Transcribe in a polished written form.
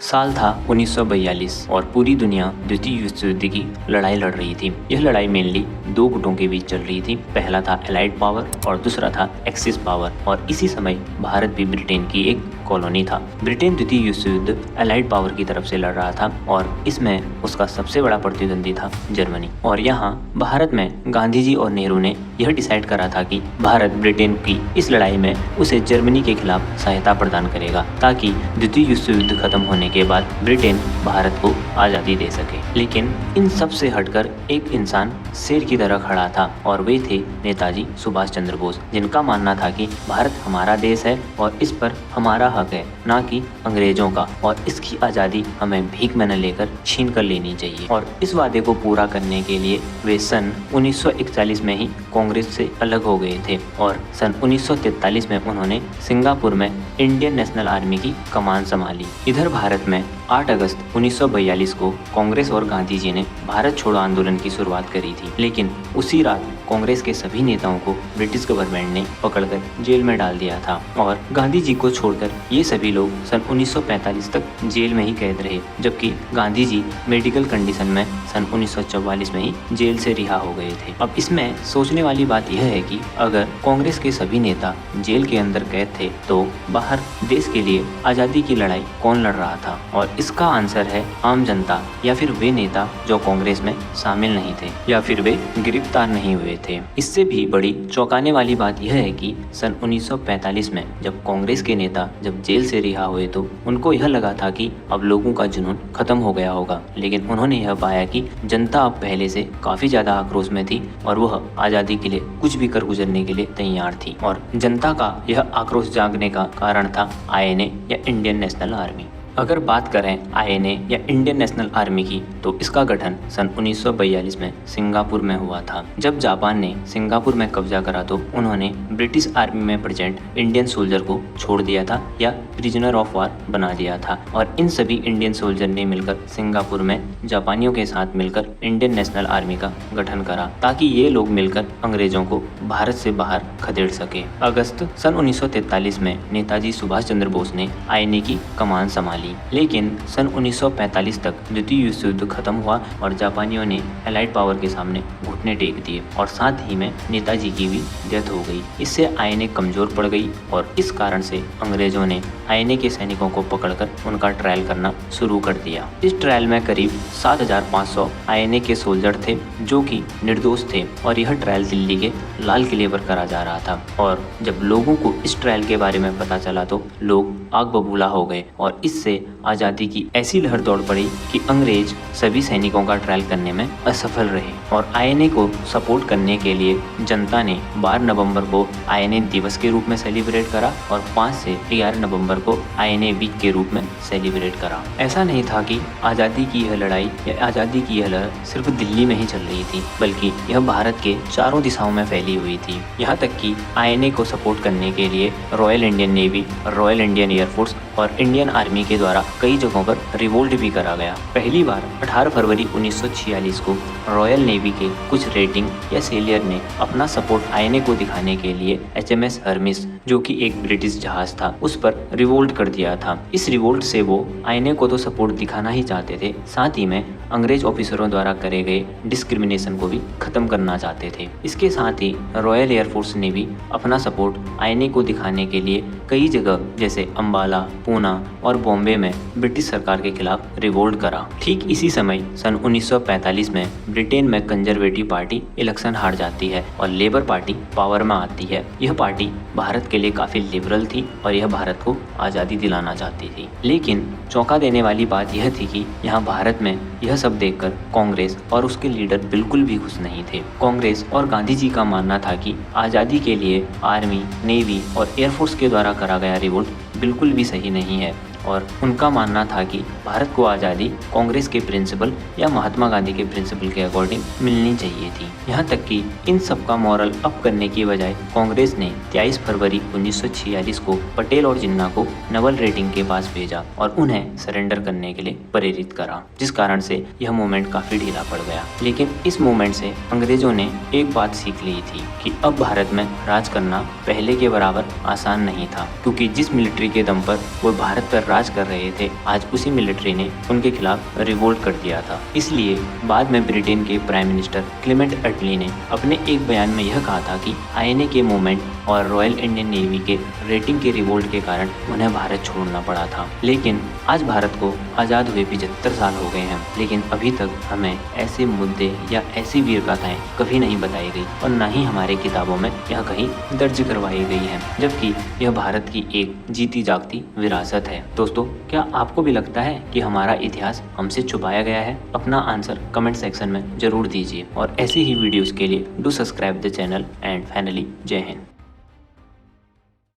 साल था 1942 और पूरी दुनिया द्वितीय विश्व युद्ध की लड़ाई लड़ रही थी। यह लड़ाई मेनली दो गुटों के बीच चल रही थी। पहला था एलाइड पावर और दूसरा था एक्सिस पावर। और इसी समय भारत भी ब्रिटेन की एक कॉलोनी था। ब्रिटेन द्वितीय विश्व युद्ध एलाइड पावर की तरफ से लड़ रहा था और इसमें उसका सबसे बड़ा प्रतिद्वंदी था जर्मनी। और यहाँ भारत में गांधी जी और नेहरू ने यह डिसाइड करा था कि भारत ब्रिटेन की इस लड़ाई में उसे जर्मनी के खिलाफ सहायता प्रदान करेगा ताकि द्वितीय विश्व युद्ध खत्म होने के बाद ब्रिटेन भारत को आज़ादी दे सके। लेकिन इन सब से हटकर एक इंसान शेर की तरह खड़ा था और वे थे नेताजी सुभाष चंद्र बोस, जिनका मानना था कि भारत हमारा देश है और इस पर हमारा हक है, ना कि अंग्रेजों का, और इसकी आज़ादी हमें भीख में न लेकर छीन कर लेनी चाहिए। और इस वादे को पूरा करने के लिए वे सन 1941 में ही कांग्रेस से अलग हो गए थे और सन 1943 में उन्होंने सिंगापुर में इंडियन नेशनल आर्मी की कमान संभाली। इधर भारत में 8 अगस्त 1942 को कांग्रेस और गांधी जी ने भारत छोड़ो आंदोलन की शुरुआत करी थी। लेकिन उसी रात कांग्रेस के सभी नेताओं को ब्रिटिश गवर्नमेंट ने पकड़कर जेल में डाल दिया था और गांधी जी को छोड़कर ये सभी लोग सन 1945 तक जेल में ही कैद रहे, जबकि गांधी जी मेडिकल कंडीशन में सन 1944 में ही जेल से रिहा हो गए थे। अब इसमें सोचने वाली बात यह है कि अगर कांग्रेस के सभी नेता जेल के अंदर कैद थे तो बाहर देश के लिए आज़ादी की लड़ाई कौन लड़ रहा था? और इसका आंसर है आम जनता, या फिर वे नेता जो कांग्रेस में शामिल नहीं थे, या फिर वे गिरफ्तार नहीं हुए थे। इससे भी बड़ी चौंकाने वाली बात यह है कि सन 1945 में जब कांग्रेस के नेता जब जेल से रिहा हुए तो उनको यह लगा था कि अब लोगों का जुनून खत्म हो गया होगा। लेकिन उन्होंने यह पाया कि जनता अब पहले से काफी ज्यादा आक्रोश में थी और वह आज़ादी के लिए कुछ भी कर गुजरने के लिए तैयार थी। और जनता का यह आक्रोश जागने का कारण था आईएनए या इंडियन नेशनल आर्मी। अगर बात करें आईएनए या इंडियन नेशनल आर्मी की तो इसका गठन सन 1942 में सिंगापुर में हुआ था। जब जापान ने सिंगापुर में कब्जा करा तो उन्होंने ब्रिटिश आर्मी में प्रेजेंट इंडियन सोल्जर को छोड़ दिया था या प्रिजनर ऑफ वार बना दिया था। और इन सभी इंडियन सोल्जर ने मिलकर सिंगापुर में जापानियों के साथ मिलकर इंडियन नेशनल आर्मी का गठन करा ताकि ये लोग मिलकर अंग्रेजों को भारत से बाहर खदेड़ सके। अगस्त सन 1943 में नेताजी सुभाष चंद्र बोस ने आईएनए की कमान संभाली। लेकिन सन 1945 तक द्वितीय विश्व युद्ध खत्म हुआ और जापानियों ने एलाइड पावर के सामने घुटने टेक दिए और साथ ही में नेताजी की भी डेथ हो गई। इससे आईएनए कमजोर पड़ गई और इस कारण से अंग्रेजों ने आईएनए के सैनिकों को पकड़कर उनका ट्रायल करना शुरू कर दिया। इस ट्रायल में करीब 7500 आईएनए के सोल्जर थे जो कि निर्दोष थे और यह ट्रायल दिल्ली के लाल किले पर करा जा रहा था। और जब लोगों को इस ट्रायल के बारे में पता चला तो लोग आग बबूला हो गए और इससे आज़ादी की ऐसी लहर दौड़ पड़ी कि अंग्रेज सभी सैनिकों का ट्रायल करने में असफल रहे। और आईएनए को सपोर्ट करने के लिए जनता ने 12 नवंबर को आईएनए दिवस के रूप में सेलिब्रेट करा और 5 से 11 नवंबर को आईएनए वीक के रूप में सेलिब्रेट करा। ऐसा नहीं था कि आज़ादी की यह लड़ाई या आज़ादी की यह लहर सिर्फ दिल्ली में ही चल रही थी, बल्कि यह भारत के चारों दिशाओं में फैली हुई थी। यहाँ तक कि आईएनए को सपोर्ट करने के लिए royal Indian navy, royal Indian air force और इंडियन आर्मी के द्वारा कई जगहों पर रिवोल्ट भी करा गया। पहली बार 18 फरवरी 1946 को रॉयल नेवी के कुछ रेटिंग या सेलियर ने अपना सपोर्ट आईएनए को दिखाने के लिए एचएमएस हर्मिस, जो कि एक ब्रिटिश जहाज था, उस पर रिवोल्ट कर दिया था। इस रिवोल्ट से वो आईएनए को तो सपोर्ट दिखाना ही चाहते थे, साथ ही में अंग्रेज ऑफिसरों द्वारा करे गए डिस्क्रिमिनेशन को भी खत्म करना चाहते थे। इसके साथ ही रॉयल एयरफोर्स ने भी अपना सपोर्ट आईएनए को दिखाने के लिए कई जगह जैसे अंबाला, पूना और बॉम्बे में ब्रिटिश सरकार के खिलाफ रिवोल्ट करा। ठीक इसी समय सन 1945 में ब्रिटेन में कंजर्वेटिव पार्टी इलेक्शन हार जाती है और लेबर पार्टी पावर में आती है। यह पार्टी भारत के लिए काफी लिबरल थी और यह भारत को आज़ादी दिलाना चाहती थी। लेकिन चौंका देने वाली बात यह थी कि यहाँ भारत में यह सब देखकर कांग्रेस और उसके लीडर बिल्कुल भी खुश नहीं थे। कांग्रेस और गांधी जी का मानना था कि आज़ादी के लिए आर्मी, नेवी और एयरफोर्स के द्वारा करा गया रिवोल्ट बिल्कुल भी सही नहीं है और उनका मानना था कि भारत को आज़ादी कांग्रेस के प्रिंसिपल या महात्मा गांधी के प्रिंसिपल के अकॉर्डिंग मिलनी चाहिए थी। यहाँ तक कि इन सब का मॉरल अप करने की बजाय कांग्रेस ने 23 फरवरी 1946 को पटेल और जिन्ना को नवल रेटिंग के पास भेजा और उन्हें सरेंडर करने के लिए प्रेरित करा, जिस कारण से यह मूवमेंट काफ़ी ढीला पड़ गया। लेकिन इस मूवमेंट से अंग्रेजों ने एक बात सीख ली थी कि अब भारत में राज करना पहले के बराबर आसान नहीं था, क्योंकि जिस मिलिट्री के दम पर वो भारत पर राज कर रहे थे, आज उसी मिलिट्री ने उनके खिलाफ रिवोल्ट कर दिया था। इसलिए बाद में ब्रिटेन के प्राइम मिनिस्टर क्लेमेंट एटली ने अपने एक बयान में यह कहा था कि आईएनए के मूवमेंट और रॉयल इंडियन नेवी के रेटिंग के रिवोल्ट के कारण उन्हें भारत छोड़ना पड़ा था। लेकिन आज भारत को आज़ाद हुए 75 साल हो गए हैं, लेकिन अभी तक हमें ऐसे मुद्दे या ऐसी वीर गाथाएं कभी नहीं बताई गई और न ही हमारे किताबों में यह कहीं दर्ज करवाई गई है, जबकि यह भारत की एक जीती जागती विरासत है। दोस्तों, क्या आपको भी लगता है कि हमारा इतिहास हमसे छुपाया गया है? अपना आंसर कमेंट सेक्शन में जरूर दीजिए और ऐसे ही वीडियोस के लिए do subscribe the channel and finally जय हिंद।